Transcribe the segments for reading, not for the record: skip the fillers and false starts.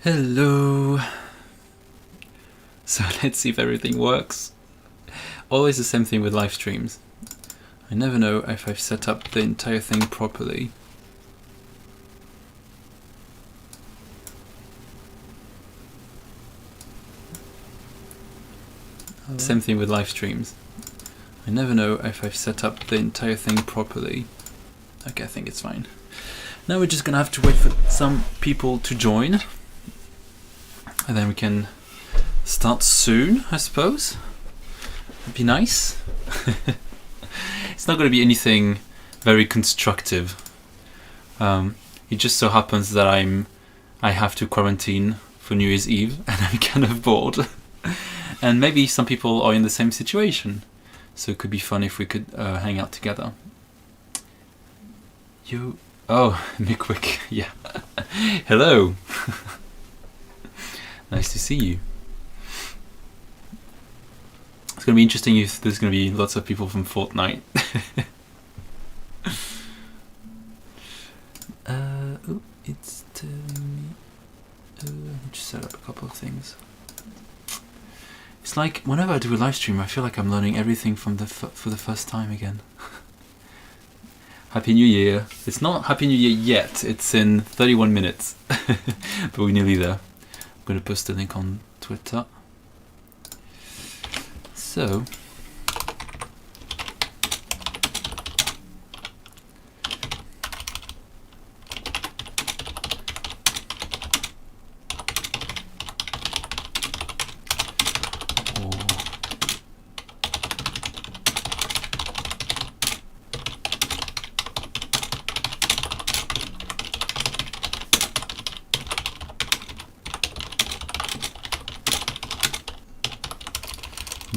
Hello. So let's see if everything works. Always the same thing with live streams. I never know if I've set up the entire thing properly. Same thing with live streams. I never know if I've set up the entire thing properly. Okay, I think it's fine. Now we're just gonna have to wait for some people to join. And then we can start soon, I suppose. That'd be nice. It's not gonna be anything very constructive. It just so happens that I have to quarantine for New Year's Eve and I'm kind of bored. And maybe some people are in the same situation. So it could be fun if we could hang out together. Oh, Mickwick, yeah. Hello. Nice to see you. It's going to be interesting if there's going to be lots of people from Fortnite. It's telling me. Let me just set up a couple of things. It's like whenever I do a live stream, I feel like I'm learning everything from for the first time again. Happy New Year. It's not Happy New Year yet. It's in 31 minutes. But we're nearly there. I'm going to post a link on Twitter. So.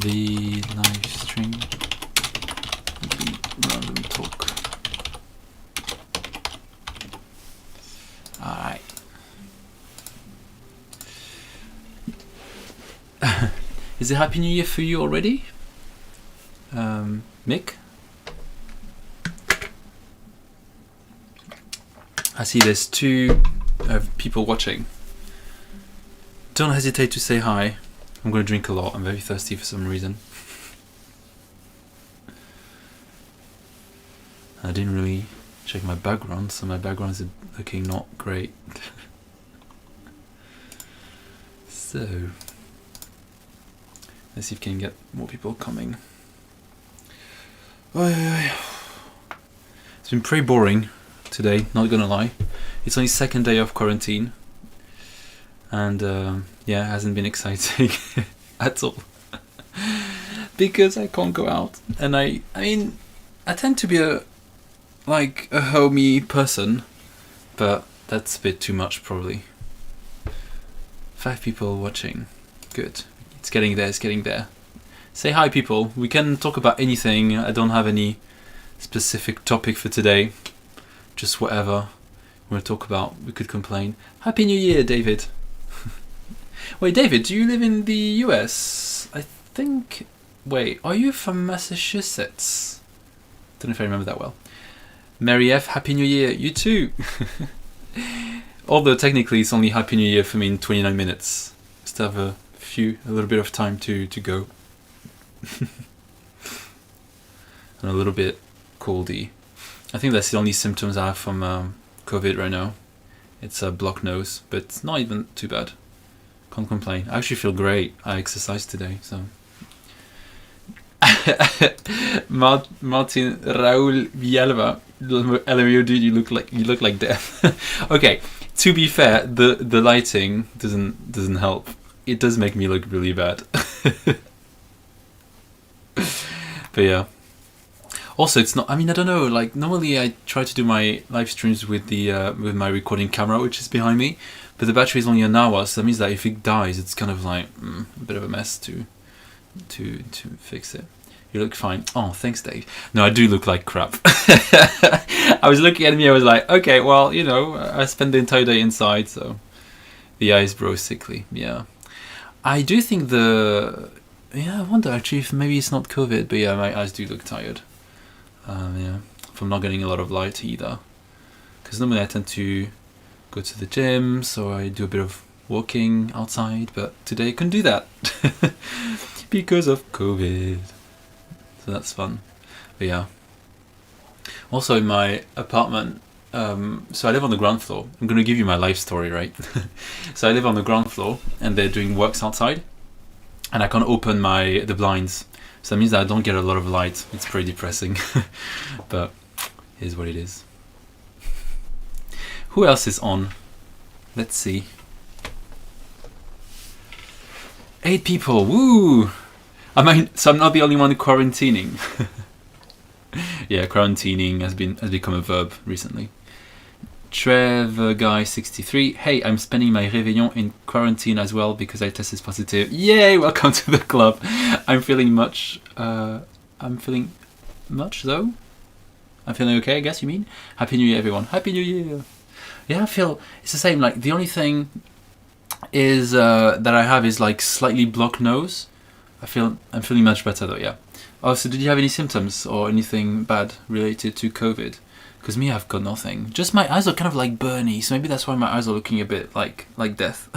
The live stream will be random talk. Alright. Is it Happy New Year for you already? Mick? I see there's two people watching. Don't hesitate to say hi. I'm going to drink a lot. I'm very thirsty for some reason. I didn't really check my background, so my background is looking not great. So, let's see if we can get more people coming. It's been pretty boring today, not gonna lie. It's only second day of quarantine. And yeah, it hasn't been exciting at all. Because I can't go out. And I mean, I tend to be a homey person, but that's a bit too much probably. 5 people watching. Good. It's getting there, it's getting there. Say hi, people. We can talk about anything. I don't have any specific topic for today. Just whatever we want to talk about. We could complain. Happy New Year, David. Wait, David, do you live in the US? I think... Wait, are you from Massachusetts? Don't know if I remember that well. Mary F, Happy New Year. You too. Although technically it's only Happy New Year for me in 29 minutes. Just have a little bit of time to go. And a little bit coldy. I think that's the only symptoms I have from COVID right now. It's a blocked nose, but it's not even too bad. Can't complain. I actually feel great. I exercised today, so. Martin Raul Villalba, LMAO dude, you look like death. Okay, to be fair, the lighting doesn't help. It does make me look really bad. But yeah. Also, it's not. I mean, I don't know. Like normally, I try to do my live streams with my recording camera, which is behind me. But the battery is only an hour, so that means that if it dies, it's kind of like a bit of a mess to fix it. You look fine. Oh, thanks, Dave. No, I do look like crap. I was looking at me, I was like, okay, well, you know, I spent the entire day inside, so the eyes grow sickly. Yeah. I do think I wonder actually if maybe it's not COVID, but yeah, my eyes do look tired. Yeah, from not getting a lot of light either. Because normally I tend to go to the gym, so I do a bit of walking outside, but today I couldn't do that because of COVID. So that's fun. But yeah. Also in my apartment, so I live on the ground floor. I'm going to give you my life story, right? So I live on the ground floor and they're doing works outside and I can't open the blinds. So that means that I don't get a lot of light. It's pretty depressing, but it is what it is. Who else is on? Let's see. 8 people, woo! So I'm not the only one quarantining. Yeah, quarantining has become a verb recently. Trevor Guy 63. Hey, I'm spending my Réveillon in quarantine as well because I tested positive. Yay! Welcome to the club. I'm feeling much though. I'm feeling okay, I guess you mean. Happy New Year, everyone. Happy New Year. Yeah, I feel it's the same. Like the only thing is that I have is like slightly blocked nose. I'm feeling much better though. Yeah. Oh, so did you have any symptoms or anything bad related to COVID? Because me, I've got nothing. Just my eyes are kind of like burny, so maybe that's why my eyes are looking a bit like death.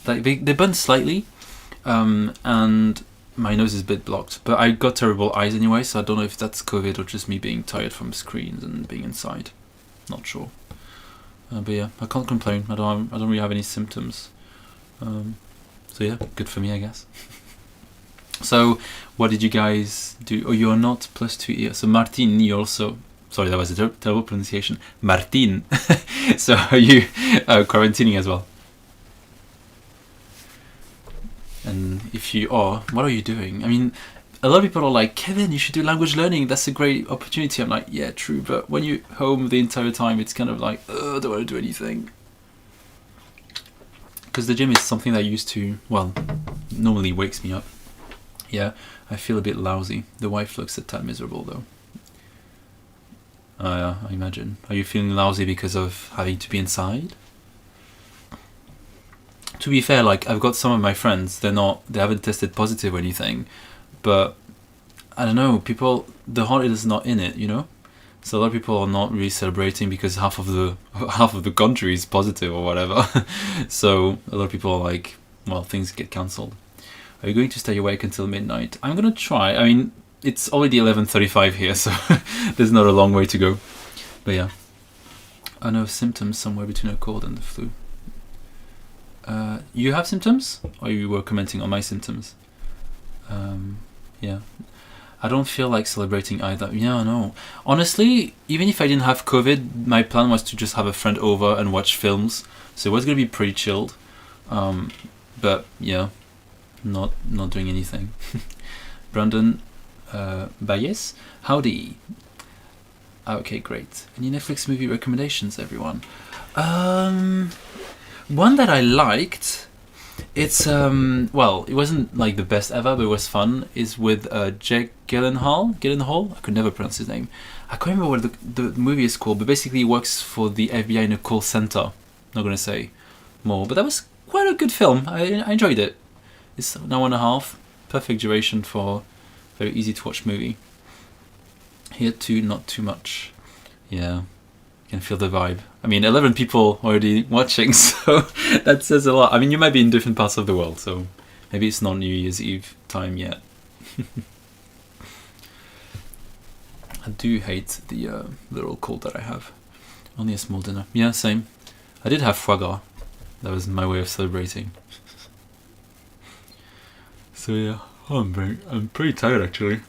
Like they burn slightly, and my nose is a bit blocked. But I got terrible eyes anyway, so I don't know if that's COVID or just me being tired from screens and being inside. Not sure. But yeah, I can't complain. I don't really have any symptoms. So yeah, good for me, I guess. So, what did you guys do? Oh, you're not +2 years. So, Martin, you also... Sorry, that was a terrible pronunciation. Martin. So, are you quarantining as well? And if you are, what are you doing? I mean, a lot of people are like, Kevin, you should do language learning. That's a great opportunity. I'm like, yeah, true. But when you're home the entire time, it's kind of like, I don't want to do anything. Because the gym is something that used to, well, normally wakes me up. Yeah, I feel a bit lousy. The wife looks a tad miserable though. Yeah, I imagine. Are you feeling lousy because of having to be inside? To be fair, like I've got some of my friends, they haven't tested positive or anything, but I don't know, the holiday is not in it, you know? So a lot of people are not really celebrating because half of the country is positive or whatever. So a lot of people are like, well, things get cancelled. Are you going to stay awake until midnight? I'm going to try. I mean, it's already 11:35 here, so there's not a long way to go. But yeah. I know symptoms somewhere between a cold and the flu. You have symptoms? Or you were commenting on my symptoms? Yeah. I don't feel like celebrating either. Yeah, no. Honestly, even if I didn't have COVID, my plan was to just have a friend over and watch films. So it was going to be pretty chilled. But yeah. Not doing anything. Brandon Bayes, howdy. Okay, great. Any Netflix movie recommendations, everyone? One that I liked, it's well, it wasn't like the best ever, but it was fun, is with Jake Gyllenhaal. I could never pronounce his name. I can't remember what the movie is called, but basically he works for the FBI in a call center. Not gonna say more, but that was quite a good film. I enjoyed it. It's an hour and a half, perfect duration for a very easy to watch movie. Here too, not too much. Yeah, you can feel the vibe. I mean, 11 people already watching, so that says a lot. I mean, you might be in different parts of the world, so maybe it's not New Year's Eve time yet. I do hate the little cold that I have. Only a small dinner. Yeah, same. I did have foie gras. That was my way of celebrating. So yeah, I'm pretty tired actually.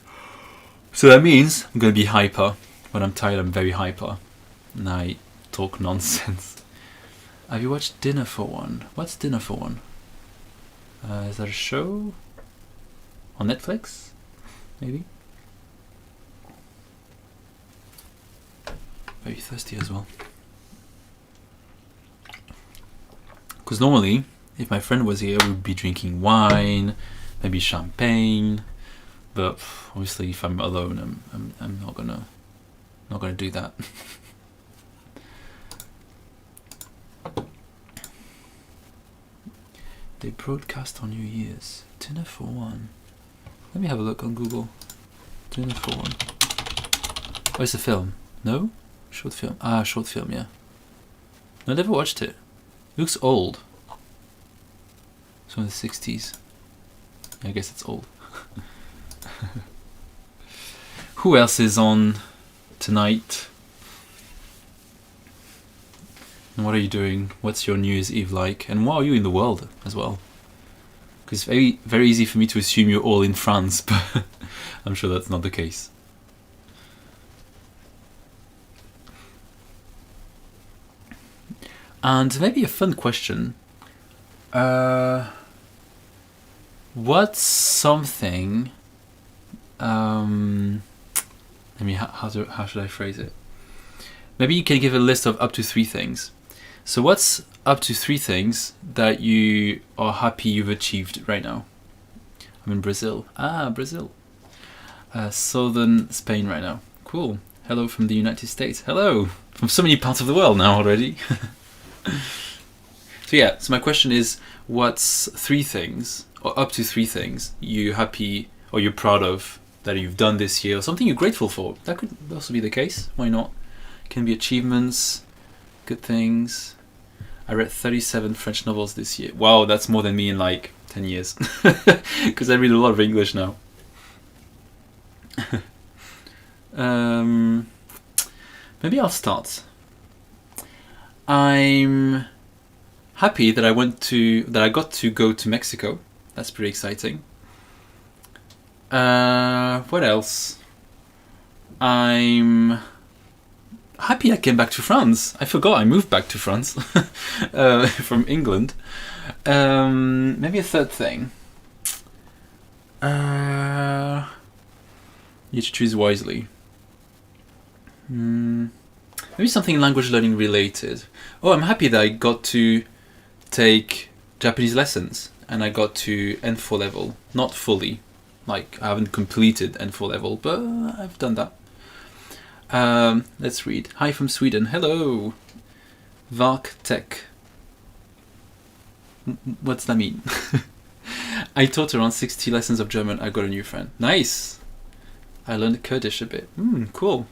So that means I'm gonna be hyper. When I'm tired, I'm very hyper, and I talk nonsense. Have you watched Dinner for One? What's Dinner for One? Is that a show on Netflix? Maybe. Very thirsty as well. Because normally, if my friend was here, we'd be drinking wine. Maybe champagne, but obviously if I'm alone, I'm not gonna do that. They broadcast on New Year's. Dinner for One. Let me have a look on Google. Dinner for One. Oh, it's a film. No? Short film. Ah, short film. Yeah. No, I never watched it. It looks old. from the 60s. I guess it's old. Who else is on tonight? And what are you doing? What's your New Year's Eve like? And what are you in the world as well? Because it's very, very easy for me to assume you're all in France, but I'm sure that's not the case. And maybe a fun question. What's something? How should I phrase it? Maybe you can give a list of up to 3 things. So what's up to 3 things that you are happy you've achieved right now? I'm in Brazil. Brazil. Southern Spain right now. Cool. Hello from the United States. Hello from so many parts of the world now already. So yeah, so my question is, what's 3 things, or up to 3 things, you're happy or you're proud of that you've done this year, or something you're grateful for? That could also be the case. Why not? Can be achievements, good things. I read 37 French novels this year. Wow, that's more than me in like 10 years. Because I read a lot of English now. Maybe I'll start. I'm happy that I got to go to Mexico. That's pretty exciting. What else? I'm happy I came back to France. I forgot I moved back to France from England. Maybe a third thing. You should choose wisely. Maybe something language learning related. Oh, I'm happy that I got to take Japanese lessons and I got to N4 level. Not fully, like I haven't completed N4 level, but I've done that. Let's read. Hi from Sweden. Hello. Vark Tech. What's that mean? I taught around 60 lessons of German. I got a new friend. Nice. I learned Kurdish a bit. Cool.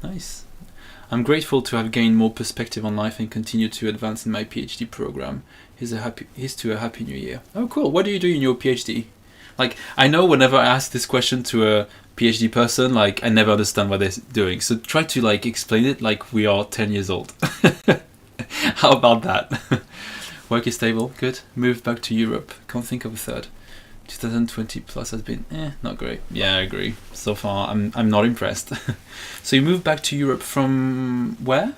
Nice. I'm grateful to have gained more perspective on life and continue to advance in my PhD program. Here's to a happy new year. Oh, cool. What do you do in your PhD? Like, I know whenever I ask this question to a PhD person, like, I never understand what they're doing. So try to, like, explain it like we are 10 years old. How about that? Work is stable. Good. Moved back to Europe. Can't think of a third. 2020 plus has been not great. Yeah, I agree. So far, I'm not impressed. So you moved back to Europe from where,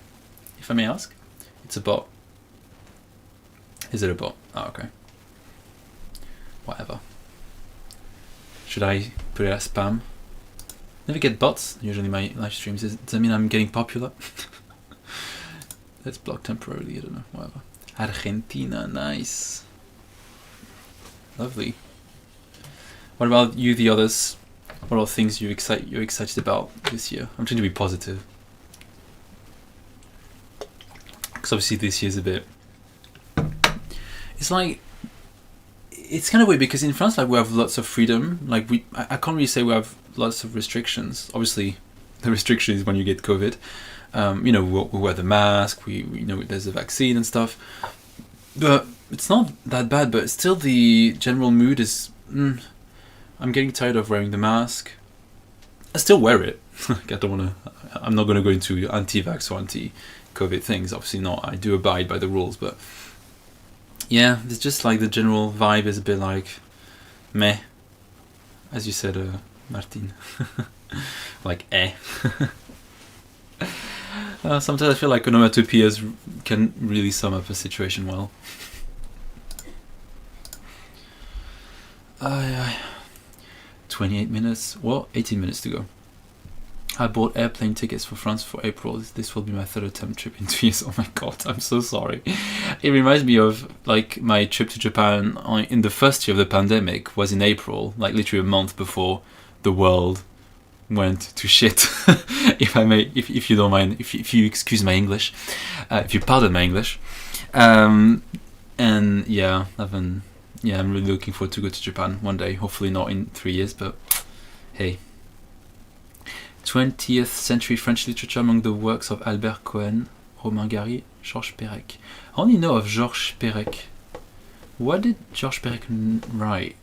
if I may ask? It's a bot. Is it a bot? Oh, okay. Whatever. Should I put it as spam? Never get bots. Usually my live streams. Does that mean I'm getting popular? Let's block temporarily. I don't know. Whatever. Argentina, nice. Lovely. What about you, the others? What are things you're excited about this year? I'm trying to be positive. Because obviously this year's a bit... It's like... It's kind of weird because in France, like, we have lots of freedom. Like, I can't really say we have lots of restrictions. Obviously, the restriction is when you get COVID. You know, we wear the mask. We know there's a vaccine and stuff. But it's not that bad. But still, the general mood is... I'm getting tired of wearing the mask. I still wear it. Like, I'm not going to go into anti-vax or anti-COVID things. Obviously not. I do abide by the rules, but yeah, it's just like the general vibe is a bit like meh, as you said, Martin. Like sometimes I feel like onomatopoeias can really sum up a situation well. 28 minutes, well, 18 minutes to go. I bought airplane tickets for France for April. This will be my 3rd attempt trip in 2 years. Oh my god, I'm so sorry. It reminds me of like my trip to Japan in the first year of the pandemic was in April, like literally a month before the world went to shit. If I may, if you don't mind, if you excuse my English, if you pardon my English. And yeah, I'm really looking forward to go to Japan one day. Hopefully not in 3 years, but hey. 20th century French literature among the works of Albert Cohen, Romain Gary, Georges Perec. I only know of Georges Perec. What did Georges Perec write?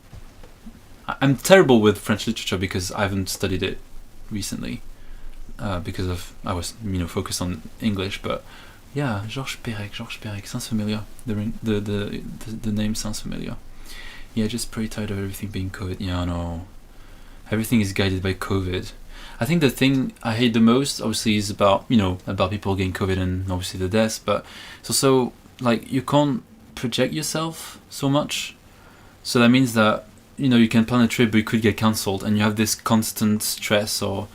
I'm terrible with French literature because I haven't studied it recently. Because I was focused on English, but yeah, Georges Perec sounds familiar. The name sounds familiar. Yeah, just pretty tired of everything being COVID. Yeah, I know. Everything is guided by COVID. I think the thing I hate the most, obviously, is about people getting COVID and obviously the deaths, but it's also like you can't project yourself so much. So that means that you can plan a trip, but it could get cancelled, and you have this constant stress or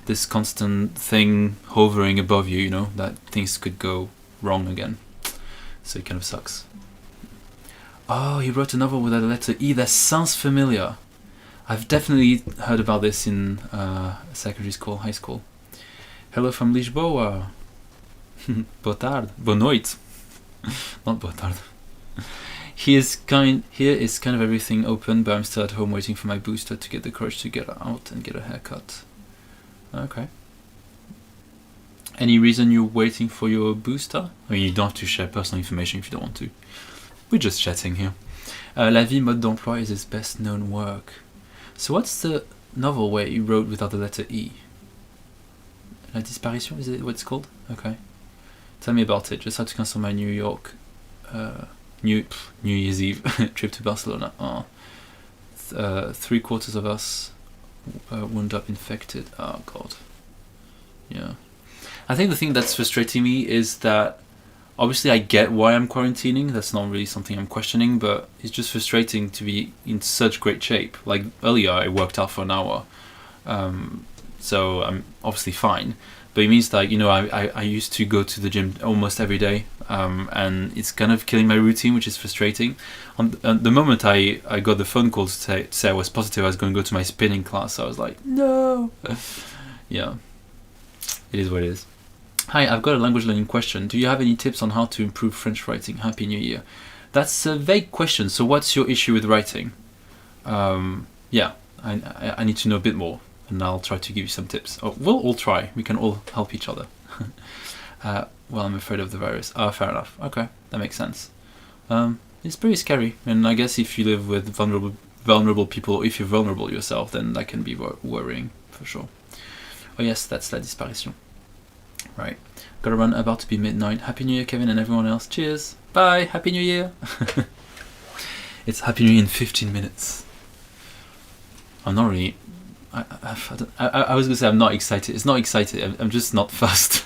this constant thing hovering above you, that things could go wrong again. So it kind of sucks. Oh, he wrote a novel with a letter E. That sounds familiar. I've definitely heard about this in secondary school, high school. Hello from Lisboa. Boa tarde. Boa noite. Not boa tarde. Here is kind of everything open, but I'm still at home waiting for my booster to get the courage to get out and get a haircut. Okay. Any reason you're waiting for your booster? I mean, you don't have to share personal information if you don't want to. We're just chatting here. La vie mode d'emploi is his best known work. So what's the novel where he wrote without the letter E? La disparition, is it what it's called? Okay. Tell me about it. Just had to cancel my New York New Year's Eve trip to Barcelona. Oh. 3/4 of us wound up infected. Oh god. Yeah. I think the thing that's frustrating me is that obviously I get why I'm quarantining. That's not really something I'm questioning, but it's just frustrating to be in such great shape. Like earlier I worked out for an hour, so I'm obviously fine. But it means that I used to go to the gym almost every day, and it's kind of killing my routine, which is frustrating. On the moment I got the phone call to say I was positive, I was going to go to my spinning class. I was like, no. Yeah, it is what it is. Hi, I've got a language learning question. Do you have any tips on how to improve French writing? Happy New Year. That's a vague question. So what's your issue with writing? Yeah, I need to know a bit more, and I'll try to give you some tips. Oh, we'll all try. We can all help each other. Well, I'm afraid of the virus. Oh, fair enough. Okay, that makes sense. It's pretty scary, and I guess if you live with vulnerable people, or if you're vulnerable yourself, then that can be worrying for sure. Oh yes, that's La Disparition. Right, gotta run, about to be midnight. Happy New Year, Kevin, and everyone else. Cheers. Bye. Happy New Year. It's Happy New Year in 15 minutes. I'm not really. I was gonna say I'm not excited. It's not excited. I'm just not fussed.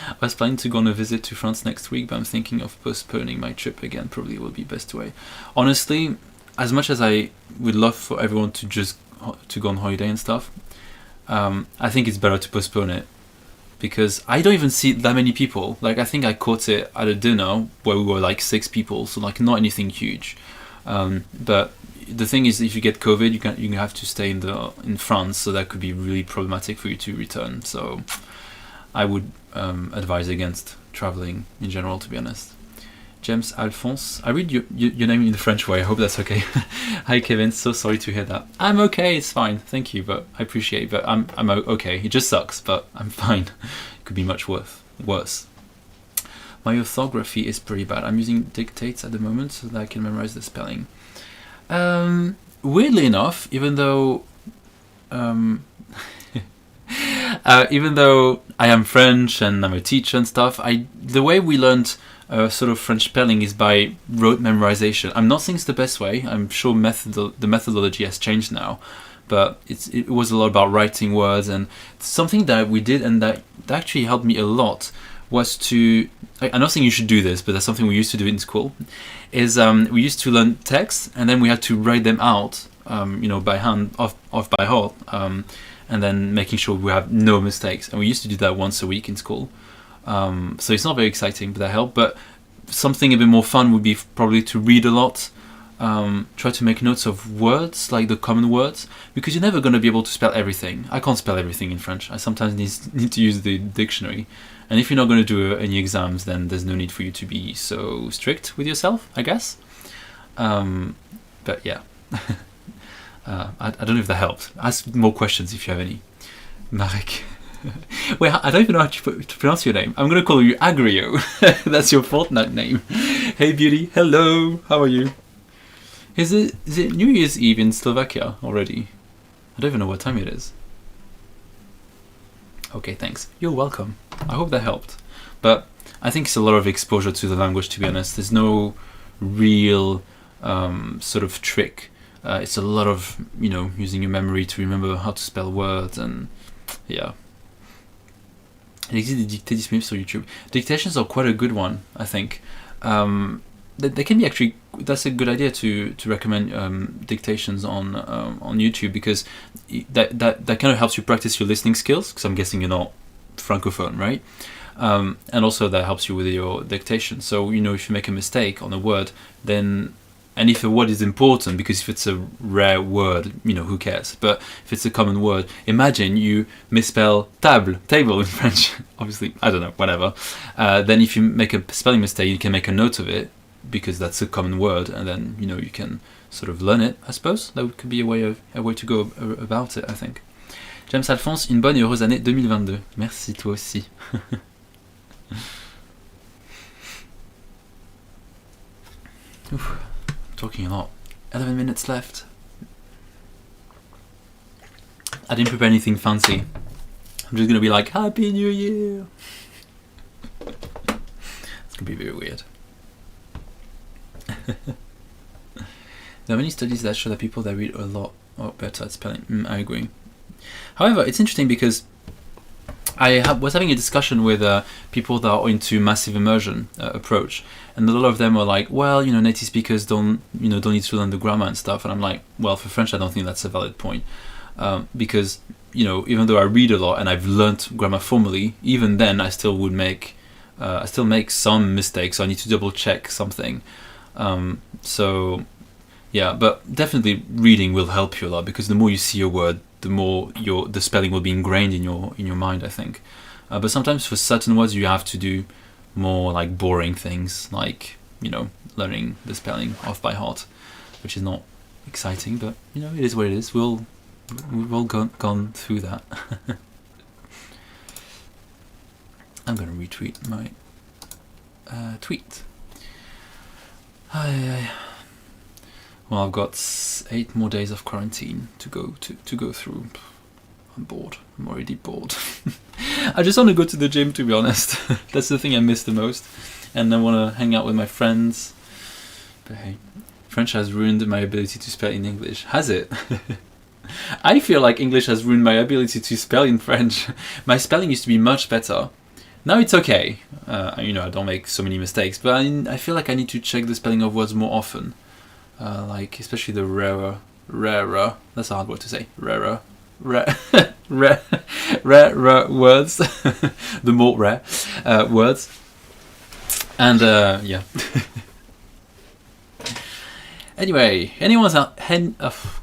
I was planning to go on a visit to France next week, but I'm thinking of postponing my trip again. Probably will be best way. Honestly, as much as I would love for everyone to just to go on holiday and stuff, I think it's better to postpone it. Because I don't even see that many people. Like, I think I caught it at a dinner where we were like 6 people, so like not anything huge. But the thing is, if you get COVID, you have to stay in France, so that could be really problematic for you to return. So I would advise against traveling in general, to be honest. James Alphonse, I read your name in the French way. I hope that's okay. Hi Kevin, so sorry to hear that. I'm okay, it's fine, thank you, but I appreciate it. But I'm okay. It just sucks, but I'm fine. It could be much worse. My orthography is pretty bad. I'm using dictates at the moment so that I can memorize the spelling. Weirdly enough, even though I am French and I'm a teacher and stuff, the way we learned sort of French spelling is by rote memorization. I'm not saying it's the best way. I'm sure the methodology has changed now, but it was a lot about writing words, and something that we did and that actually helped me a lot was to. I'm not saying you should do this, but that's something we used to do in school. Is we used to learn texts and then we had to write them out, by hand, off by heart, and then making sure we have no mistakes. And we used to do that once a week in school. So it's not very exciting, but that helped. But something a bit more fun would be probably to read a lot, try to make notes of words, like the common words, because you're never going to be able to spell everything. I can't spell everything in French. I sometimes need to use the dictionary. And if you're not going to do any exams, then there's no need for you to be so strict with yourself, I guess. But yeah. I don't know if that helped. Ask more questions if you have any. Marek. Wait, I don't even know how to pronounce your name. I'm going to call you Agrio. That's your Fortnite name. Hey beauty, hello, how are you? Is it New Year's Eve in Slovakia already? I don't even know what time it is. Okay, thanks. You're welcome. I hope that helped. But I think it's a lot of exposure to the language, to be honest. There's no real sort of trick. It's a lot of, using your memory to remember how to spell words, and yeah. Il existe des dictées disponibles sur YouTube. Dictations are quite a good one, I think. They can be actually. That's a good idea to recommend dictations on YouTube, because that kind of helps you practice your listening skills. Because I'm guessing you're not francophone, right? And also that helps you with your dictation. So if you make a mistake on a word, then. And if a word is important, because if it's a rare word, who cares? But if it's a common word, imagine you misspell table in French. Obviously, I don't know, whatever. Then if you make a spelling mistake, you can make a note of it, because that's a common word, and then you can sort of learn it. I suppose that could be a way to go about it. I think. James Alphonse, une bonne et heureuse année 2022. Merci, toi aussi. Oof. Talking a lot. 11 minutes left. I didn't prepare anything fancy. I'm just gonna be like, Happy New Year. It's gonna be very weird. There are many studies that show that people that read a lot are better at spelling. I agree. However, it's interesting because I was having a discussion with people that are into massive immersion approach, and a lot of them are like, well, native speakers don't need to learn the grammar and stuff. And I'm like, well, for French, I don't think that's a valid point, because even though I read a lot and I've learnt grammar formally, even then I still make some mistakes. So I need to double check something. So yeah, but definitely reading will help you a lot, because the more you see a word, the more the spelling will be ingrained in your mind, I think. But sometimes for certain words you have to do more like boring things, like learning the spelling off by heart, which is not exciting, but it is what it is. We've all gone through that. I'm gonna retweet my tweet. Well, I've got 8 more days of quarantine to go through. I'm bored. I'm already bored. I just want to go to the gym, to be honest. That's the thing I miss the most. And I want to hang out with my friends. But hey, French has ruined my ability to spell in English. Has it? I feel like English has ruined my ability to spell in French. My spelling used to be much better. Now it's okay. I don't make so many mistakes, but I feel like I need to check the spelling of words more often. Like especially the rarer. That's a hard word to say. Rarer words. The more rare words. And yeah. Anyway, anyone's out? Can't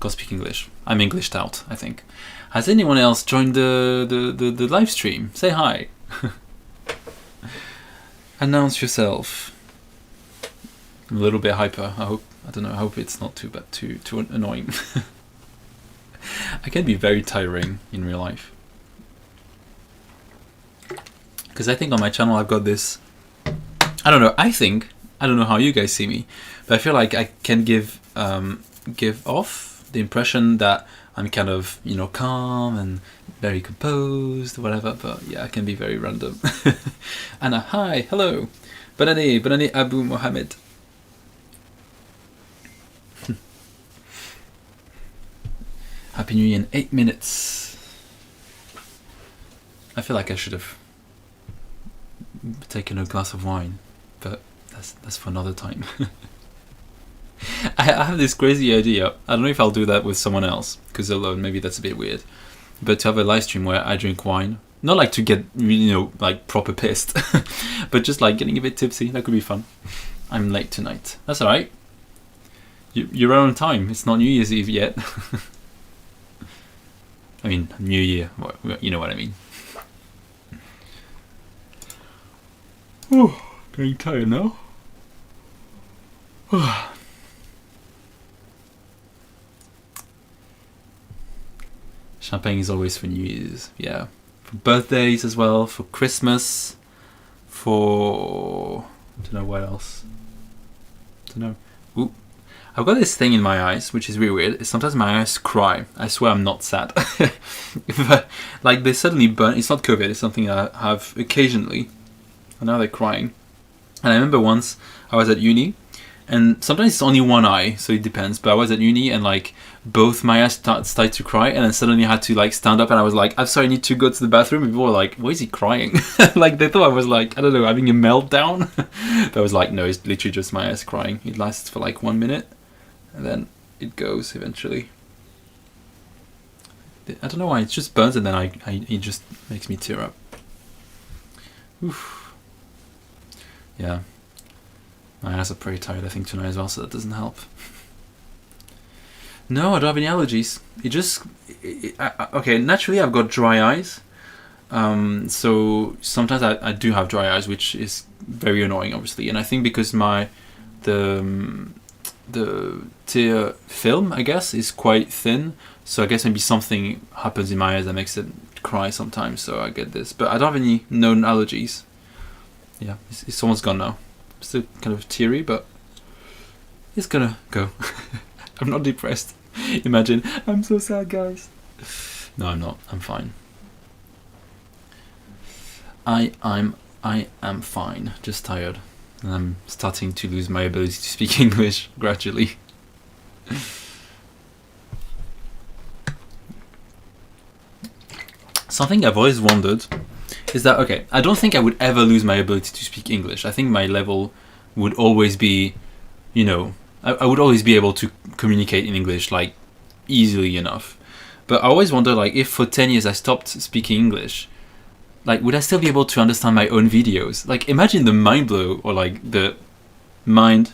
speak English. I'm Englished out, I think. Has anyone else joined the live stream? Say hi. Announce yourself. I'm a little bit hyper. I don't know. I hope it's not too bad, too annoying. I can be very tiring in real life. Because I think on my channel I've got this. I don't know. I don't know how you guys see me, but I feel like I can give off the impression that I'm kind of calm and very composed, whatever. But yeah, I can be very random. Anna, hi, hello. Bonne année, Abu Mohammed. Happy New Year in 8 minutes. I feel like I should have taken a glass of wine, but that's for another time. I have this crazy idea. I don't know if I'll do that with someone else, because alone maybe that's a bit weird. But to have a live stream where I drink wine, not like to get like proper pissed, but just like getting a bit tipsy. That could be fun. I'm late tonight. That's all right. You're on time. It's not New Year's Eve yet. I mean, New Year. You know what I mean. Oh, getting tired now. Champagne is always for New Year's, yeah. For birthdays as well, for Christmas, for... I don't know what else. I don't know. Ooh. I've got this thing in my eyes, which is really weird. Sometimes my eyes cry. I swear I'm not sad. But, like, they suddenly burn. It's not COVID, it's something I have occasionally. And now they're crying. And I remember once I was at uni, and sometimes it's only one eye, so it depends. But I was at uni, and like both my eyes started to cry, and then suddenly I had to like stand up, and I was like, "I'm sorry, I need to go to the bathroom." And people were like, "Why is he crying?" Like they thought I was like, I don't know, having a meltdown. But I was like, no, it's literally just my eyes crying. It lasts for like 1 minute, and then it goes eventually. I don't know why, it just burns, and then it just makes me tear up. Oof. Yeah. My eyes are pretty tired, I think, tonight as well, so that doesn't help. No, I don't have any allergies. Okay, naturally I've got dry eyes. So sometimes I do have dry eyes, which is very annoying, obviously. And I think because the tear film, I guess, is quite thin. So I guess maybe something happens in my eyes that makes it cry sometimes, so I get this. But I don't have any known allergies. Yeah, it's almost gone now. Still kind of teary, but it's gonna go. I'm not depressed. Imagine, I'm so sad, guys. No, I'm not. I'm fine. I am fine. Just tired, and I'm starting to lose my ability to speak English gradually. Something I've always wondered is that, okay, I don't think I would ever lose my ability to speak English. I think my level would always be, you know, I would always be able to communicate in English, like, easily enough. But I always wonder, like, if for 10 years I stopped speaking English, like, would I still be able to understand my own videos? Like, imagine the mind blow, or like the mind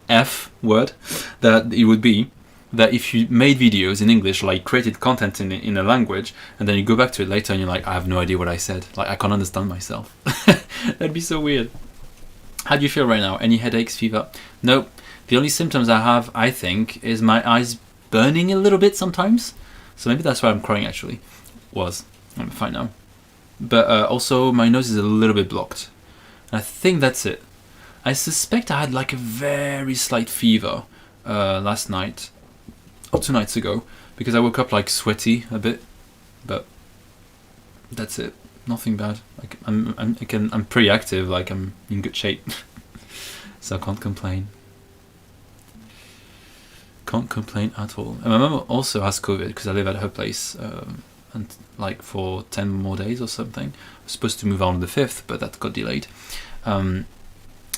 F word that it would be, that if you made videos in English, like created content in a language, and then you go back to it later and you're like, I have no idea what I said. Like, I can't understand myself. That'd be so weird. How do you feel right now? Any headaches, fever? Nope. The only symptoms I have, I think, is my eyes burning a little bit sometimes. So maybe that's why I'm crying, actually. I'm fine now. But also my nose is a little bit blocked. And I think that's it. I suspect I had like a very slight fever last night. Or 2 nights ago, because I woke up like sweaty a bit, but that's it. Nothing bad. Like I'm pretty active. Like I'm in good shape, so I can't complain. Can't complain at all. And my mum also has COVID because I live at her place, and like for 10 more days or something. I was supposed to move on the 5th, but that got delayed. And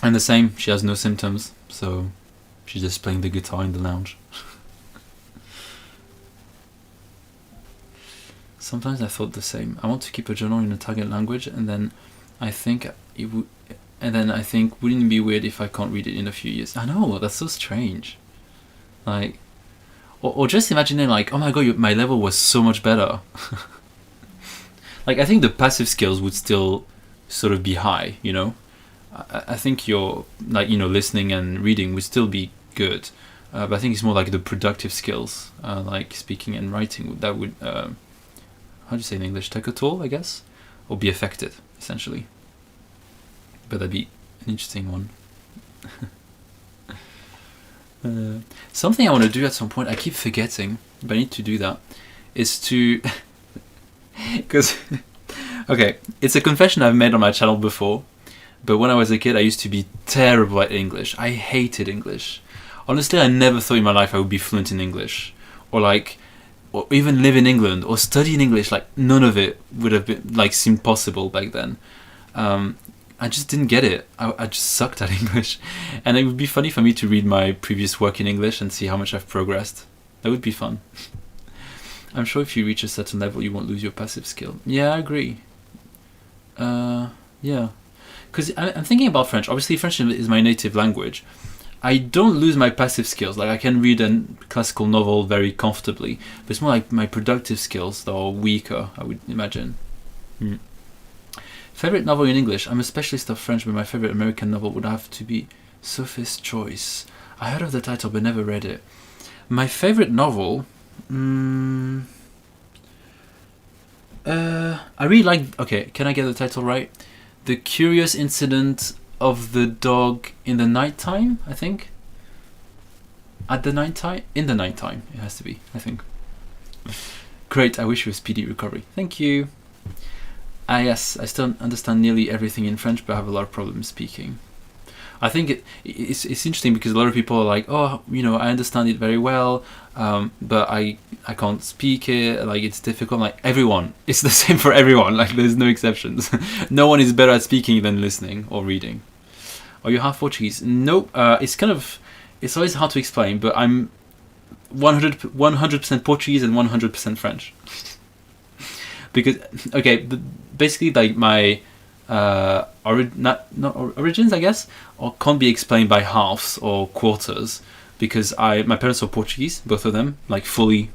the same. She has no symptoms, so she's just playing the guitar in the lounge. Sometimes I thought the same. I want to keep a journal in a target language, and then I think it would. And then I think, wouldn't it be weird if I can't read it in a few years? I know, that's so strange. Like, or just imagining like, oh my god, my level was so much better. Like, I think the passive skills would still sort of be high. You know, I think your, like, you know, listening and reading would still be good. But I think it's more like the productive skills, like speaking and writing, that would. How do you say in English? Take a toll, I guess, or be affected, essentially. But that'd be an interesting one. Something I want to do at some point, I keep forgetting, but I need to do that, is to... Because, okay, it's a confession I've made on my channel before, but when I was a kid, I used to be terrible at English. I hated English. Honestly, I never thought in my life I would be fluent in English, or even live in England, or study in English. Like, none of it would have been, like, seemed possible back then. I just didn't get it. I just sucked at English. And it would be funny for me to read my previous work in English and see how much I've progressed. That would be fun. I'm sure if you reach a certain level, you won't lose your passive skill. Yeah, I agree. Yeah. Because I'm thinking about French. Obviously, French is my native language. I don't lose my passive skills. Like, I can read a classical novel very comfortably, but it's more like my productive skills that are weaker, I would imagine. Favorite novel in English? I'm a specialist of French, but my favorite American novel would have to be Sophie's Choice. I heard of the title, but never read it. My favorite novel? I really like... Okay, can I get the title right? The Curious Incident of the Dog in the Nighttime, I think. At the night time? In the night time, it has to be, I think. Great, I wish you a speedy recovery. Thank you. Yes, I still understand nearly everything in French, but I have a lot of problems speaking. I think it's interesting because a lot of people are like, oh, you know, I understand it very well, but I can't speak it, like it's difficult. Like everyone, it's the same for everyone, like there's no exceptions. No one is better at speaking than listening or reading. Are you half Portuguese? Nope, it's always hard to explain, but I'm 100% Portuguese and 100% French. Because, okay, basically like my origins, I guess, or can't be explained by halves or quarters, because my parents were Portuguese, both of them, like fully,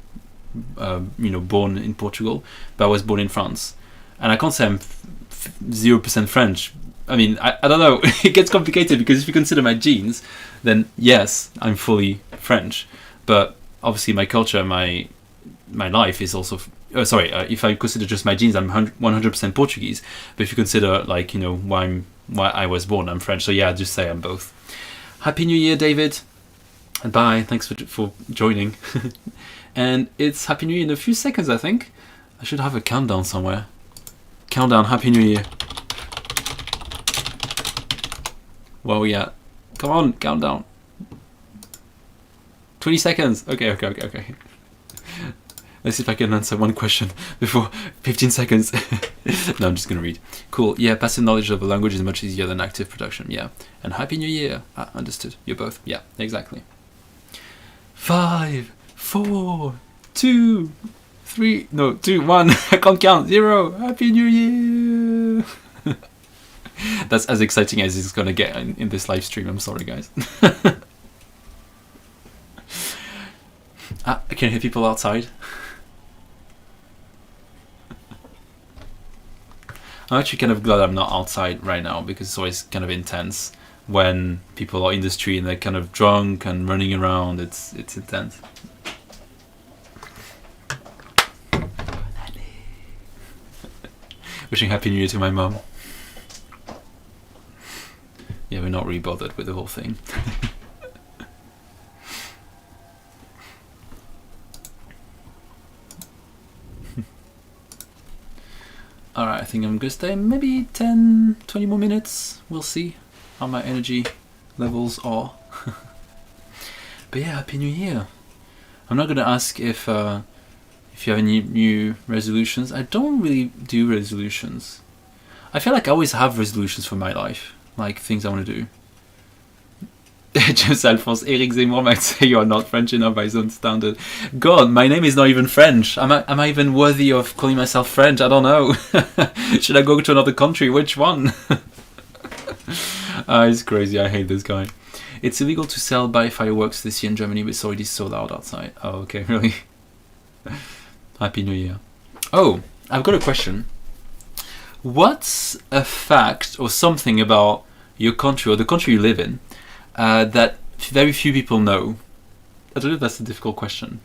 born in Portugal, but I was born in France, and I can't say I'm 0% French. I mean, I don't know. It gets complicated because if you consider my genes, then yes, I'm fully French, but obviously my culture, my life is also. If I consider just my genes, I'm 100% Portuguese. But if you consider, like, you know, why I was born, I'm French. So yeah, just say I'm both. Happy New Year, David. And bye. Thanks for joining. And it's Happy New Year in a few seconds, I think. I should have a countdown somewhere. Countdown, Happy New Year. Whoa, yeah. Come on, countdown. 20 seconds. Okay. Let's see if I can answer one question before 15 seconds. No, I'm just going to read. Cool. Yeah, passive knowledge of a language is much easier than active production. Yeah. And Happy New Year. Understood. You're both. Yeah, exactly. 5, 4, 2, 3. No, 2, 1. I can't count. 0. Happy New Year. That's as exciting as it's going to get in this live stream. I'm sorry, guys. I can hear people outside. I'm actually kind of glad I'm not outside right now, because it's always kind of intense when people are in the street and they're kind of drunk and running around. It's intense. Wishing Happy New Year to my mum. Yeah, we're not really bothered with the whole thing. Alright, I think I'm gonna stay maybe 10, 20 more minutes. We'll see how my energy levels are. But yeah, Happy New Year. I'm not gonna ask if you have any new resolutions. I don't really do resolutions. I feel like I always have resolutions for my life, like things I want to do. James Alphonse, Eric Zemmour might say you are not French enough by his own standard. God, my name is not even French. Am I even worthy of calling myself French? I don't know. Should I go to another country? Which one? It's crazy. I hate this guy. It's illegal to sell by fireworks this year in Germany, but it's already sold out outside. Oh, okay, really? Happy New Year. Oh, I've got a question. What's a fact or something about your country or the country you live in that very few people know? I don't know if that's a difficult question.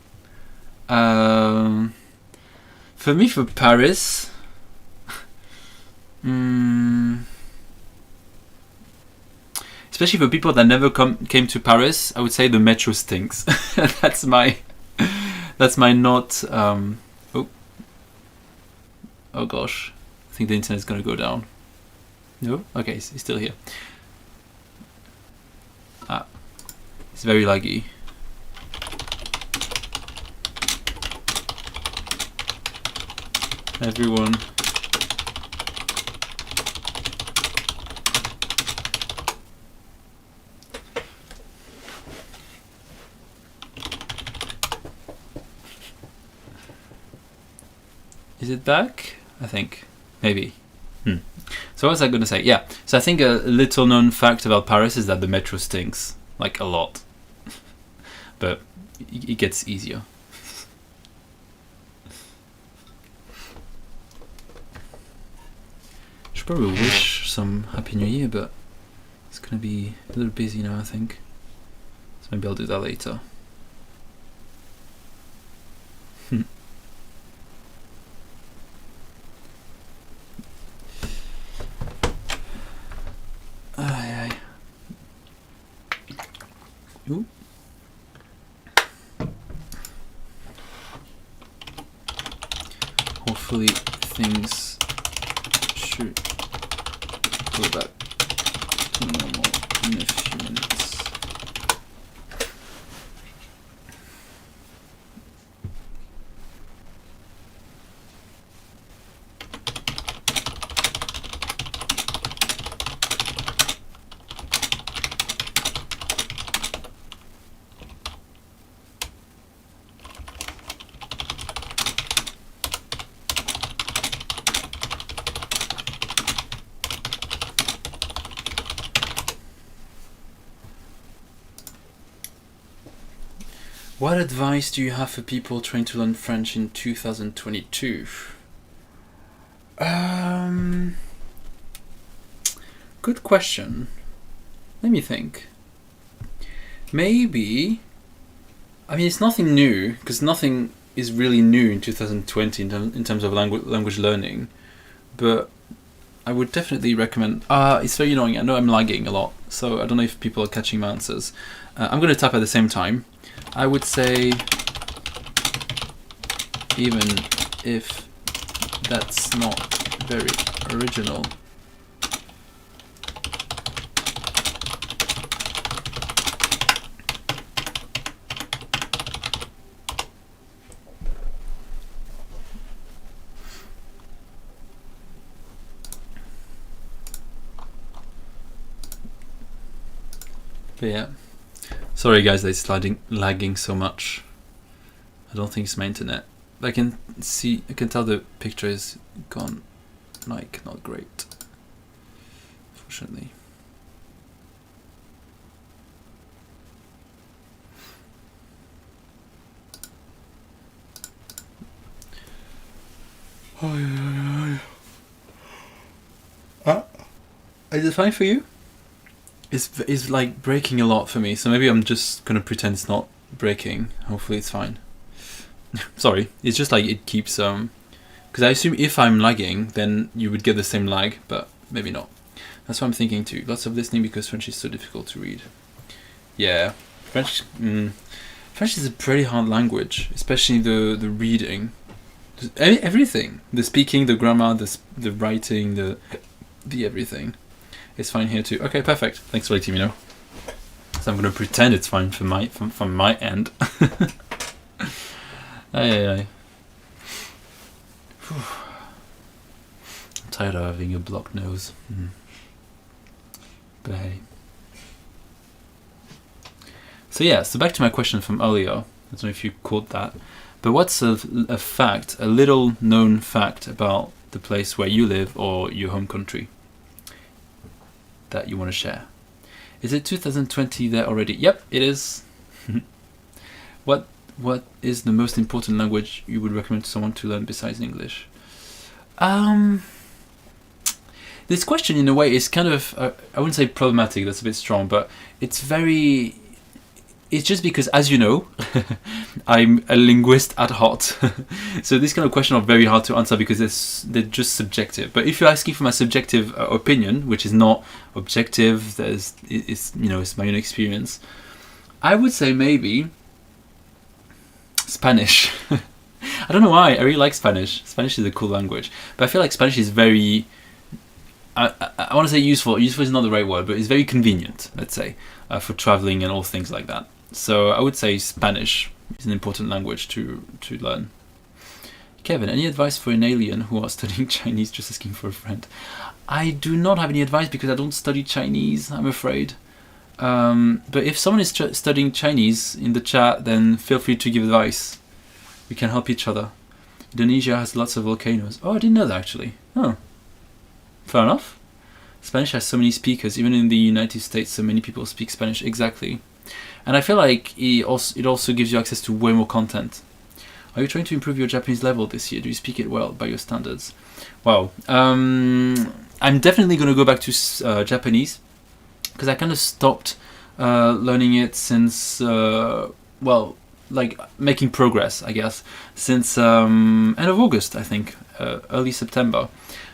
For me, for Paris, especially for people that never came to Paris, I would say the metro stinks. That's my not. Oh gosh, I think the internet's gonna go down. No, okay, he's still here. It's very laggy. Everyone. Is it back? I think. Maybe. So what was I going to say? Yeah. So I think a little known fact about Paris is that the metro stinks. Like a lot. But it gets easier. Should probably wish some Happy New Year, but it's going to be a little busy now, I think. So maybe I'll do that later. hopefully things should go back to normal in a few minutes. What advice do you have for people trying to learn French in 2022? Good question. Let me think. Maybe, I mean, it's nothing new, because nothing is really new in 2020 in terms of language learning, but I would definitely recommend, it's very annoying, I know I'm lagging a lot, so I don't know if people are catching my answers. I'm going to type at the same time. I would say, even if that's not very original, but yeah. Sorry guys that it's lagging so much. I don't think it's my internet. I can tell the picture is gone, like, not great, fortunately. Is it fine for you? It's like breaking a lot for me, so maybe I'm just gonna pretend it's not breaking. Hopefully it's fine. Sorry, it's just like it keeps because I assume if I'm lagging then you would get the same lag, but maybe not. That's what I'm thinking too. Lots of listening because French is so difficult to read. Yeah, French is a pretty hard language, especially the reading. Everything, the speaking, the grammar, the writing, the everything. It's fine here too. Okay, perfect. Thanks for letting me know. So I'm going to pretend it's fine from my end. Aye. I'm tired of having a blocked nose. But hey. So yeah, so back to my question from earlier. I don't know if you caught that. But what's a fact, a little known fact about the place where you live or your home country that you want to share? Is it 2020 there already? Yep, it is. What is the most important language you would recommend to someone to learn besides English? This question in a way is kind of, I wouldn't say problematic, that's a bit strong, but it's just because, as you know, I'm a linguist at heart. So this kind of question are very hard to answer because they're just subjective. But if you're asking for my subjective opinion, which is not objective, it's my own experience, I would say maybe Spanish. I don't know why, I really like Spanish. Spanish is a cool language. But I feel like Spanish is very, I want to say useful. Useful is not the right word, but it's very convenient, let's say, for traveling and all things like that. So I would say Spanish is an important language to learn. Kevin, any advice for an alien who are studying Chinese, just asking for a friend? I do not have any advice because I don't study Chinese, I'm afraid. But if someone is studying Chinese in the chat, then feel free to give advice. We can help each other. Indonesia has lots of volcanoes. Oh, I didn't know that actually. Oh, fair enough. Spanish has so many speakers. Even in the United States, so many people speak Spanish. Exactly. And I feel like it also gives you access to way more content. Are you trying to improve your Japanese level this year? Do you speak it well by your standards? Wow. I'm definitely going to go back to Japanese because I kind of stopped learning it since, making progress, I guess, since end of August, I think, early September.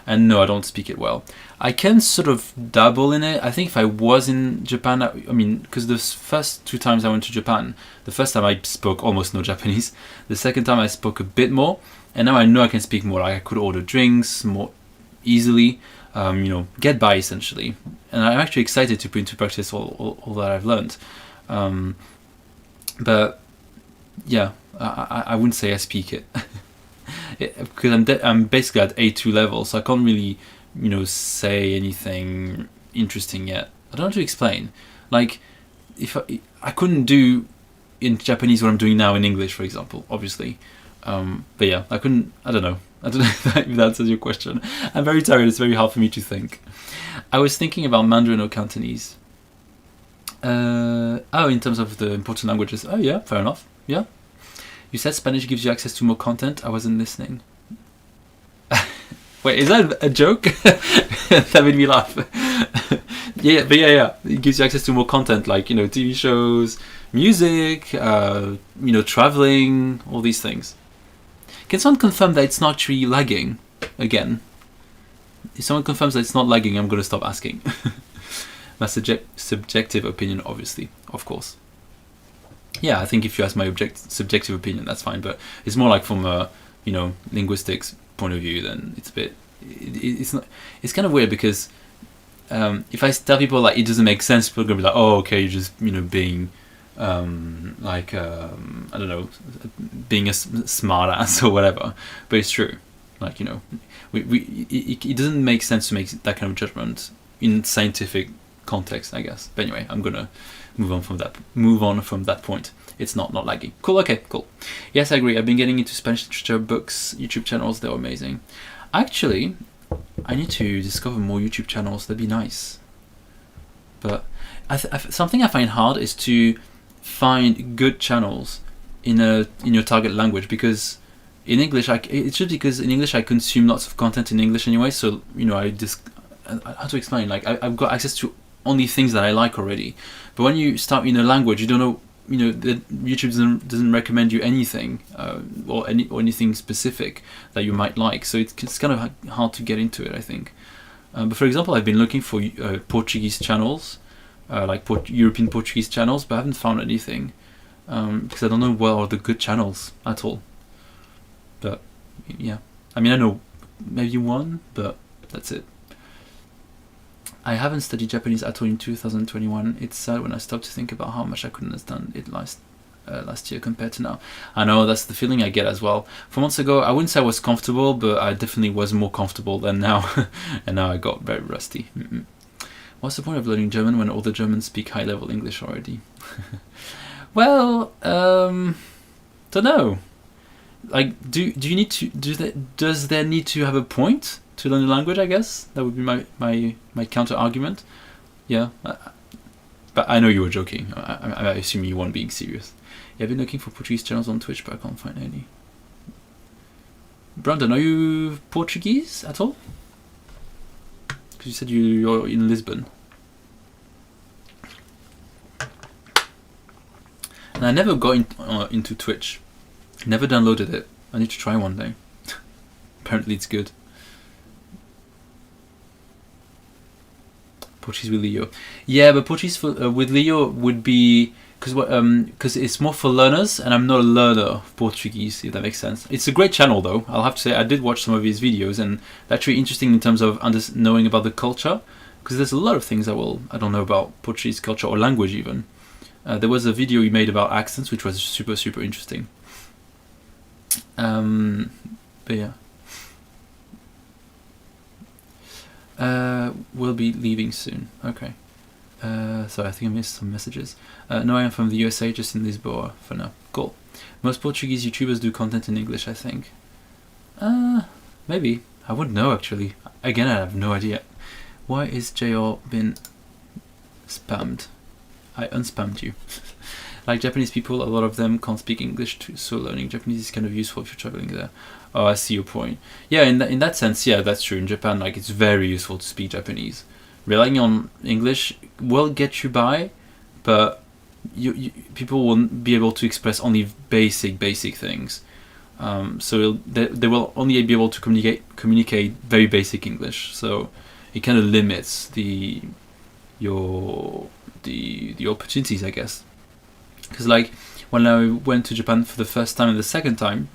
and no, I don't speak it well. I can sort of dabble in it. I think if I was in Japan, I mean, because the first 2 times I went to Japan, the first time I spoke almost no Japanese, the second time I spoke a bit more, and now I know I can speak more. Like I could order drinks more easily, you know, get by essentially. And I'm actually excited to put into practice all that I've learned. But yeah, I wouldn't say I speak it. Because I'm basically at A2 level, so I can't really, you know, say anything interesting yet. I don't know how to explain. Like, if I couldn't do in Japanese what I'm doing now in English, for example, obviously. But yeah, I couldn't. I don't know if that answers your question. I'm very tired. It's very hard for me to think. I was thinking about Mandarin or Cantonese. In terms of the important languages. Oh yeah, fair enough. Yeah. You said Spanish gives you access to more content. I wasn't listening. Wait, is that a joke? That made me laugh. yeah. It gives you access to more content, like, you know, TV shows, music, you know, traveling, all these things. Can someone confirm that it's not actually lagging again? If someone confirms that it's not lagging, I'm going to stop asking. My subjective opinion, obviously, of course. Yeah, I think if you ask my subjective opinion, that's fine. But it's more like from a, you know, linguistics point of view. Then it's a bit, it's not. It's kind of weird because if I tell people like it doesn't make sense, people are gonna be like, oh, okay, you're just, you know, being like I don't know, being a smart ass or whatever. But it's true. Like, you know, it doesn't make sense to make that kind of judgment in scientific context, I guess. But anyway, I'm gonna move on from that point. It's not laggy. Cool. Okay, cool. Yes, I agree. I've been getting into Spanish literature books, YouTube channels. They're amazing. Actually, I need to discover more YouTube channels. That'd be nice. But something I find hard is to find good channels in your target language, because in English, it's just because in English I consume lots of content in English anyway. So, you know, how to explain? Like I've got access to only things that I like already. But when you start in a language, you don't know, you know, that YouTube doesn't recommend you anything or anything specific that you might like. So it's kind of hard to get into it, I think. But for example, I've been looking for Portuguese channels, like European Portuguese channels, but I haven't found anything because I don't know what are the good channels at all. But yeah, I mean, I know maybe one, but that's it. I haven't studied Japanese at all in 2021. It's sad when I stop to think about how much I could understand it last year compared to now. I know that's the feeling I get as well. 4 months ago, I wouldn't say I was comfortable, but I definitely was more comfortable than now. And now I got very rusty. What's the point of learning German when all the Germans speak high-level English already? Well, don't know. Like, does there need to have a point to learn the language? I guess that would be my counter argument. Yeah, but I know you were joking. I assume you weren't being serious. Yeah, I've been looking for Portuguese channels on Twitch, but I can't find any. Brandon, are you Portuguese at all? Because you said you're in Lisbon. And I never got into Twitch. Never downloaded it. I need to try one day. Apparently it's good. Portuguese with Leo. Yeah, but Portuguese with Leo would be because it's more for learners, and I'm not a learner of Portuguese, if that makes sense. It's a great channel, though. I'll have to say I did watch some of his videos, and that's really interesting in terms of knowing about the culture, because there's a lot of things I don't know about Portuguese culture or language even. There was a video he made about accents, which was super, super interesting. But yeah. We'll be leaving soon. Okay. So I think I missed some messages. No, I am from the USA, just in Lisboa for now. Cool. Most Portuguese YouTubers do content in English, I think. Maybe. I wouldn't know, actually. Again, I have no idea. Why is JR been spammed? I unspammed you. Like Japanese people, a lot of them can't speak English too, so learning Japanese is kind of useful if you're traveling there. Oh, I see your point. Yeah, in that sense, yeah, that's true. In Japan, like, it's very useful to speak Japanese. Relying on English will get you by, but people won't be able to express only basic things. So they will only be able to communicate very basic English. So it kind of limits the opportunities, I guess. Because like when I went to Japan for the first time and the second time,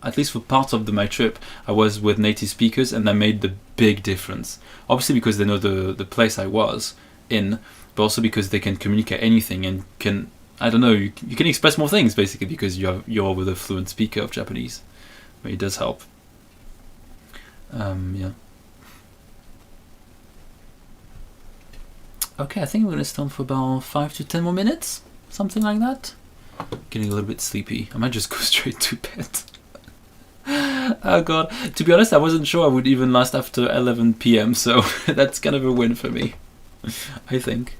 at least for part of my trip, I was with native speakers, and that made the big difference. Obviously because they know the place I was in, but also because they can communicate anything and can, I don't know, you can express more things basically because you're with a fluent speaker of Japanese. But it does help. Yeah. Okay, I think we're gonna stay for about 5 to 10 more minutes, something like that. Getting a little bit sleepy. I might just go straight to bed. Oh god, to be honest, I wasn't sure I would even last after 11 PM, so that's kind of a win for me, I think.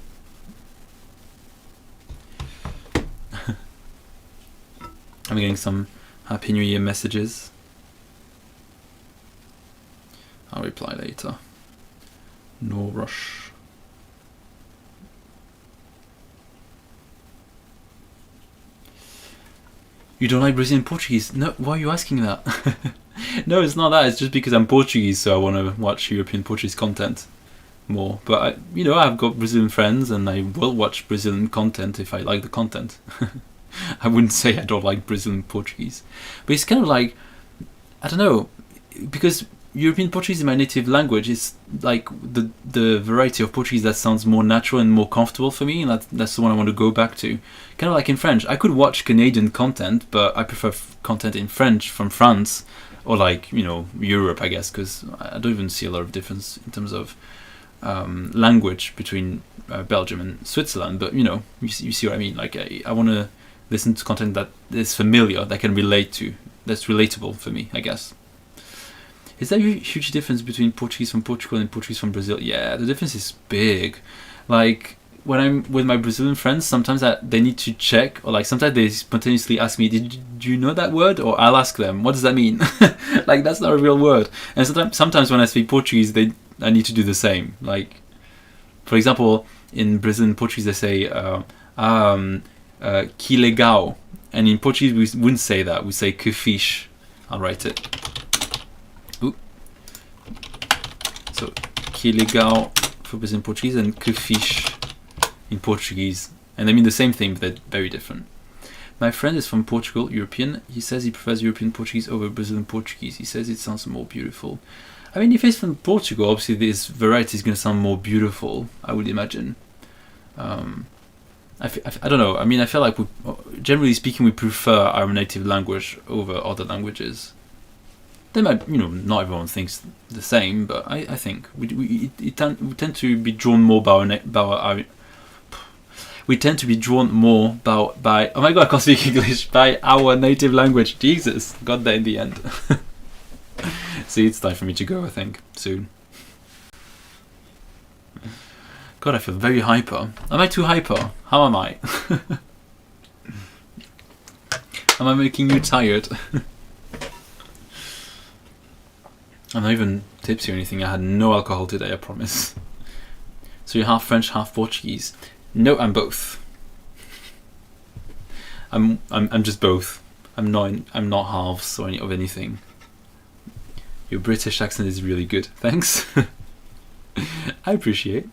I'm getting some Happy New Year messages. I'll reply later. No rush. You don't like Brazilian Portuguese? No, why are you asking that? No, it's not that. It's just because I'm Portuguese, so I want to watch European Portuguese content more. But I've got Brazilian friends, and I will watch Brazilian content if I like the content. I wouldn't say I don't like Brazilian Portuguese, but it's kind of like, I don't know, because European Portuguese is my native language. It's like the variety of Portuguese that sounds more natural and more comfortable for me, and that's the one I want to go back to. Kind of like in French, I could watch Canadian content, but I prefer content in French from France, or like Europe, I guess, because I don't even see a lot of difference in terms of language between Belgium and Switzerland. But you see what I mean. Like I want to listen to content that is familiar, that I can relate to, that's relatable for me, I guess. Is there a huge difference between Portuguese from Portugal and Portuguese from Brazil? Yeah, the difference is big. Like when I'm with my Brazilian friends, sometimes they need to check, or like sometimes they spontaneously ask me, do you know that word? Or I'll ask them, what does that mean? Like that's not a real word. And sometimes when I speak Portuguese, I need to do the same. Like, for example, in Brazilian Portuguese they say, que legal. And in Portuguese we wouldn't say that, we say que fixe. I'll write it. So, que legal for Brazilian Portuguese, and que fixe in Portuguese. And they mean the same thing, but they're very different. My friend is from Portugal, European. He says he prefers European Portuguese over Brazilian Portuguese. He says it sounds more beautiful. I mean, if it's from Portugal, obviously this variety is going to sound more beautiful, I would imagine. I don't know. I mean, I feel like generally speaking, we prefer our native language over other languages. They might, not everyone thinks the same, but I think we tend to be drawn more we tend to be drawn more by oh my god, I can't speak English, by our native language. Jesus, got there in the end. See, it's time for me to go, I think, soon. God, I feel very hyper. Am I too hyper? How am I? Am I making you tired? I'm not even tipsy or anything. I had no alcohol today, I promise. So you're half French, half Portuguese? No, I'm both. I'm just both. I'm not halves or of anything. Your British accent is really good. Thanks. I appreciate.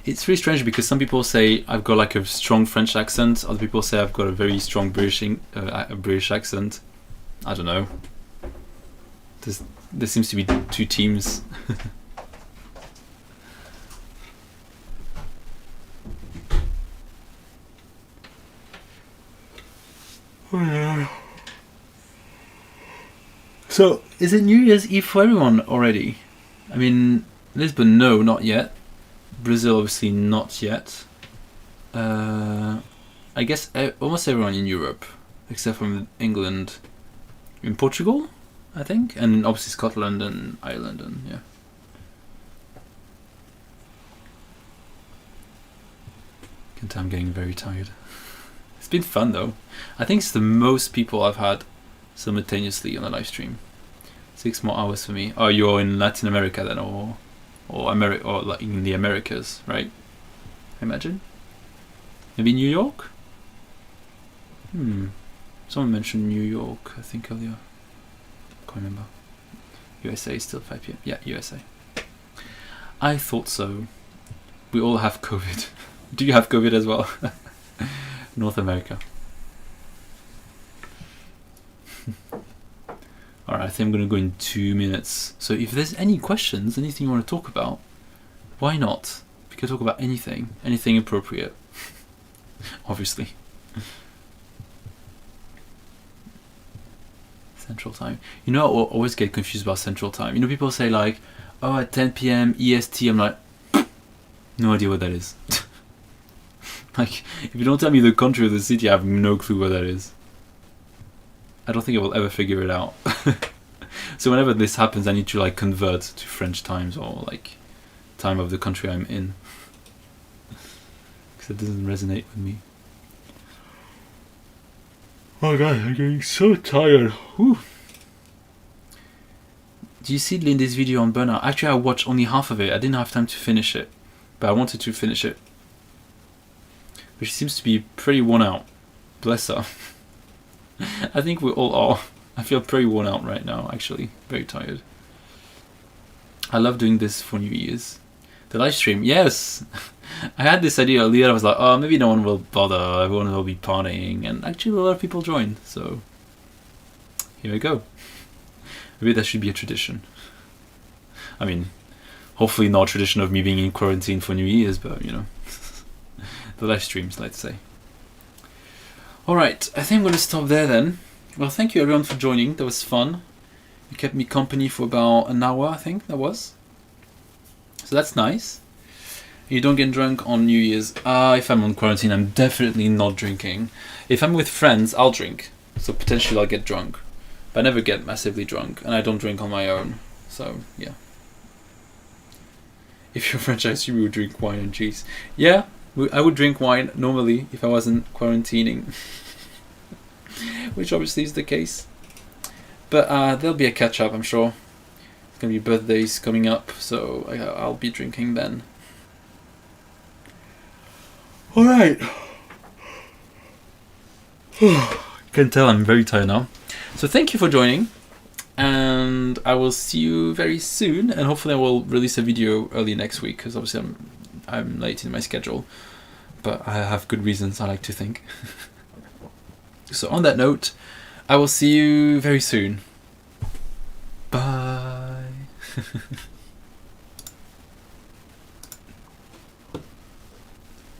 It's really strange because some people say I've got like a strong French accent. Other people say I've got a very strong British accent. I don't know. There seems to be two teams. So, is it New Year's Eve for everyone already? I mean, Lisbon, no, not yet. Brazil, obviously not yet. I guess almost everyone in Europe, except from England. In Portugal, I think, and obviously Scotland and Ireland, and yeah. I can tell I'm getting very tired. It's been fun though. I think it's the most people I've had simultaneously on a live stream. 6 more hours for me. Oh, you're in Latin America then, or like in the Americas, right? I imagine. Maybe New York. Someone mentioned New York, I think, earlier. Can't remember. USA is still 5 p.m. Yeah, USA. I thought so. We all have COVID. Do you have COVID as well? North America. Alright, I think I'm going to go in 2 minutes. So if there's any questions, anything you want to talk about, why not? We can talk about anything. Anything appropriate. Obviously. Central Time. You know, I always get confused about Central Time. You know, people say like, oh, at 10 p.m. EST. I'm like, no idea what that is. Like, if you don't tell me the country or the city, I have no clue what that is. I don't think I will ever figure it out. So whenever this happens, I need to like convert to French times or like time of the country I'm in. Because it doesn't resonate with me. Oh god, I'm getting so tired. Whew. Do you see Lindy's video on burnout? Actually, I watched only half of it. I didn't have time to finish it. But I wanted to finish it. But she seems to be pretty worn out. Bless her. I think we all are. I feel pretty worn out right now, actually. Very tired. I love doing this for New Year's. The live stream, yes! I had this idea earlier. I was like, oh, maybe no one will bother. Everyone will be partying. And actually, a lot of people joined. So, here we go. Maybe that should be a tradition. I mean, hopefully not a tradition of me being in quarantine for New Year's, but, you know. The live streams, let's say. Alright, I think I'm going to stop there then. Well, thank you everyone for joining. That was fun. You kept me company for about an hour, I think that was. So that's nice. You don't get drunk on New Year's. If I'm on quarantine, I'm definitely not drinking. If I'm with friends, I'll drink. So potentially I'll get drunk. But I never get massively drunk. And I don't drink on my own. So, yeah. If you're French, I assume you would drink wine and cheese. Yeah, I would drink wine normally if I wasn't quarantining. Which obviously is the case. But there'll be a catch-up, I'm sure. It's going to be birthdays coming up, so I'll be drinking then. Alright. Can tell I'm very tired now. So thank you for joining. And I will see you very soon. And hopefully I will release a video early next week. Because obviously I'm late in my schedule. But I have good reasons, I like to think. So on that note, I will see you very soon. Bye.